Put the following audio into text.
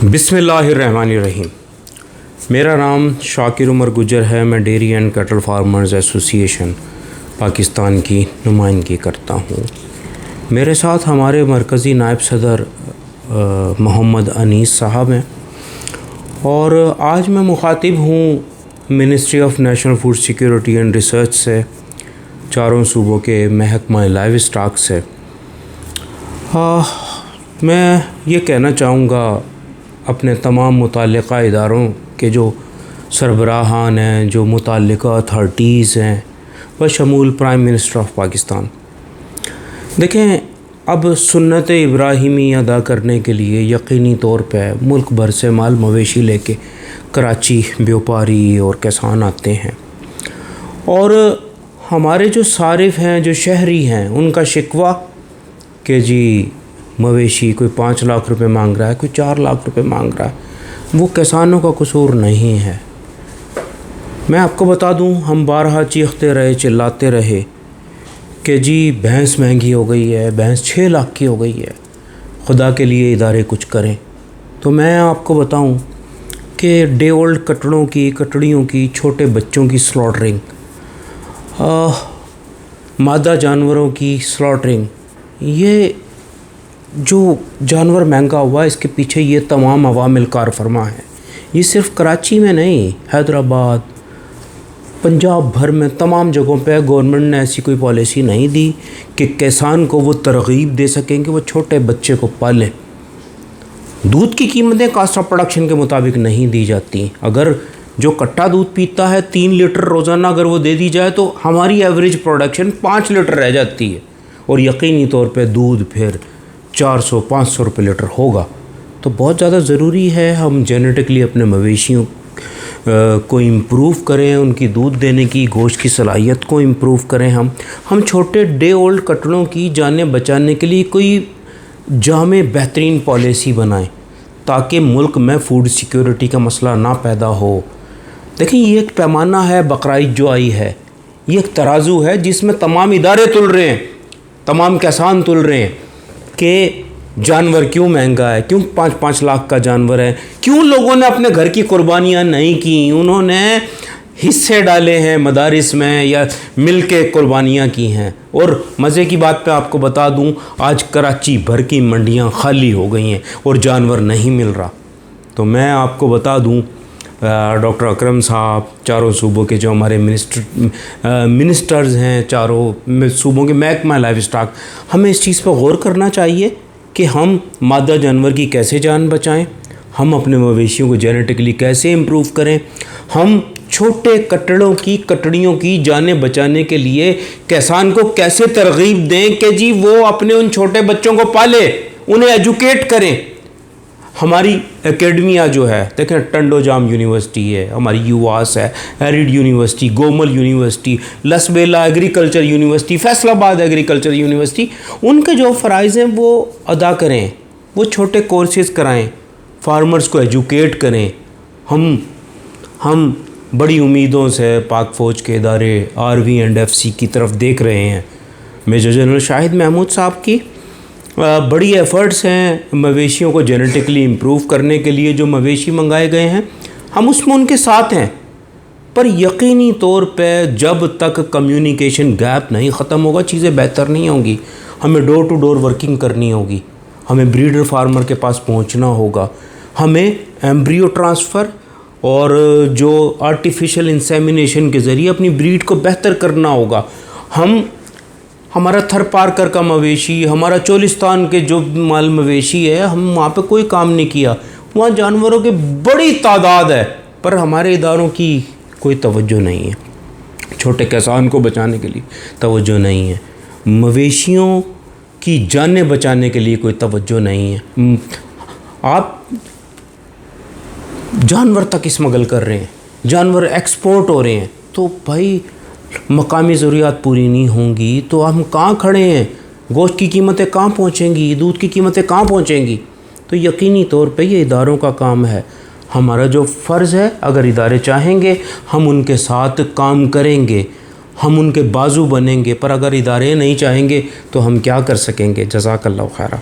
بسم اللہ الرحمن الرحیم۔ میرا نام شاکر عمر گجر ہے۔ میں ڈیری اینڈ کیٹل فارمرز ایسوسی ایشن پاکستان کی نمائندگی کرتا ہوں۔ میرے ساتھ ہمارے مرکزی نائب صدر محمد انیس صاحب ہیں، اور آج میں مخاطب ہوں ministry of national food security and research سے، چاروں صوبوں کے محکمہ لائیو اسٹاک سے۔ میں یہ کہنا چاہوں گا اپنے تمام متعلقہ اداروں کے جو سربراہان ہیں، جو متعلقہ اتھارٹیز ہیں، بشمول پرائم منسٹر آف پاکستان، دیکھیں اب سنت ابراہیمی ادا کرنے کے لیے یقینی طور پہ ملک بھر سے مال مویشی لے کے کراچی بیوپاری اور کسان آتے ہیں، اور ہمارے جو صارف ہیں، جو شہری ہیں، ان کا شکوہ کہ جی مویشی کوئی 5 لاکھ روپے مانگ رہا ہے، کوئی 4 لاکھ روپے مانگ رہا ہے، وہ کسانوں کا قصور نہیں ہے۔ میں آپ کو بتا دوں، ہم بارہا چیختے رہے، چلاتے رہے کہ جی بھینس مہنگی ہو گئی ہے، بھینس 6 لاکھ کی ہو گئی ہے، خدا کے لیے ادارے کچھ کریں۔ تو میں آپ کو بتاؤں کہ ڈے اولڈ کٹڑیوں کی چھوٹے بچوں کی سلاٹرنگ، مادہ جانوروں کی سلاٹرنگ، یہ جو جانور مہنگا ہوا ہے، اس کے پیچھے یہ تمام عوامل کار فرما ہیں۔ یہ صرف کراچی میں نہیں، حیدرآباد، پنجاب بھر میں تمام جگہوں پہ گورنمنٹ نے ایسی کوئی پالیسی نہیں دی کہ کسان کو وہ ترغیب دے سکیں کہ وہ چھوٹے بچے کو پالیں۔ دودھ کی قیمتیں کاسٹ آف پروڈکشن کے مطابق نہیں دی جاتی۔ اگر جو کٹا دودھ پیتا ہے 3 لیٹر روزانہ اگر وہ دے دی جائے تو ہماری ایوریج پروڈکشن 5 لیٹر رہ جاتی ہے، اور یقینی طور پہ دودھ پھر 400-500 روپے لیٹر ہوگا۔ تو بہت زیادہ ضروری ہے ہم جینیٹکلی اپنے مویشیوں کو امپروو کریں، ان کی دودھ دینے کی، گوشت کی صلاحیت کو امپروو کریں۔ ہم چھوٹے ڈے اولڈ کٹڑوں کی جانیں بچانے کے لیے کوئی جامع بہترین پالیسی بنائیں تاکہ ملک میں فوڈ سیکیورٹی کا مسئلہ نہ پیدا ہو۔ دیکھیں، یہ ایک پیمانہ ہے، بقرعید جو آئی ہے، یہ ایک ترازو ہے جس میں تمام ادارے تل رہے ہیں، تمام کسان تل رہے ہیں کہ جانور کیوں مہنگا ہے، کیوں 5-5 لاکھ کا جانور ہے، کیوں لوگوں نے اپنے گھر کی قربانیاں نہیں کی، انہوں نے حصے ڈالے ہیں مدارس میں یا مل کے قربانیاں کی ہیں۔ اور مزے کی بات پہ آپ کو بتا دوں، آج کراچی بھر کی منڈیاں خالی ہو گئی ہیں اور جانور نہیں مل رہا۔ تو میں آپ کو بتا دوں، ڈاکٹر اکرم صاحب، چاروں صوبوں کے جو ہمارے منسٹرز ہیں، چاروں صوبوں کے محکمہ لائیو اسٹاک، ہمیں اس چیز پہ غور کرنا چاہیے کہ ہم مادہ جانور کی کیسے جان بچائیں، ہم اپنے مویشیوں کو جینیٹکلی کیسے امپروو کریں، ہم چھوٹے کٹڑیوں کی جانیں بچانے کے لیے کسان کو کیسے ترغیب دیں کہ جی وہ اپنے ان چھوٹے بچوں کو پالے، انہیں ایجوکیٹ کریں۔ ہماری اکیڈمیا جو ہے، دیکھیں ٹنڈو جام یونیورسٹی ہے، ہماری یواس ہے، arid university, Gomal university, Lasbela agriculture university, Faisalabad agriculture university, ان کے جو فرائض ہیں وہ ادا کریں، وہ چھوٹے کورسز کرائیں، فارمرز کو ایجوکیٹ کریں۔ ہم بڑی امیدوں سے پاک فوج کے ادارے RV&FC کی طرف دیکھ رہے ہیں۔ میجر جنرل شاہد محمود صاحب کی بڑی ایفرٹس ہیں مویشیوں کو جینیٹکلی امپروو کرنے کے لیے۔ جو مویشی منگائے گئے ہیں ہم اس میں ان کے ساتھ ہیں، پر یقینی طور پہ جب تک کمیونیکیشن گیپ نہیں ختم ہوگا چیزیں بہتر نہیں ہوں گی۔ ہمیں ڈور ٹو ڈور ورکنگ کرنی ہوگی، ہمیں بریڈر فارمر کے پاس پہنچنا ہوگا، ہمیں ایمبریو ٹرانسفر اور جو آرٹیفیشل انسیمینیشن کے ذریعے اپنی بریڈ کو بہتر کرنا ہوگا۔ ہمارا تھر پارکر کا مویشی، ہمارا چولستان کے جو مال مویشی ہے، ہم وہاں پہ کوئی کام نہیں کیا، وہاں جانوروں کی بڑی تعداد ہے، پر ہمارے اداروں کی کوئی توجہ نہیں ہے، چھوٹے کسان کو بچانے کے لیے توجہ نہیں ہے، مویشیوں کی جانیں بچانے کے لیے کوئی توجہ نہیں ہے۔ آپ جانور تک اسمگل کر رہے ہیں، جانور ایکسپورٹ ہو رہے ہیں، تو بھائی مقامی ضروریات پوری نہیں ہوں گی تو ہم کہاں کھڑے ہیں؟ گوشت کی قیمتیں کہاں پہنچیں گی؟ دودھ کی قیمتیں کہاں پہنچیں گی؟ تو یقینی طور پہ یہ اداروں کا کام ہے۔ ہمارا جو فرض ہے، اگر ادارے چاہیں گے ہم ان کے ساتھ کام کریں گے، ہم ان کے بازو بنیں گے، پر اگر ادارے نہیں چاہیں گے تو ہم کیا کر سکیں گے؟ جزاک اللہ خیرہ۔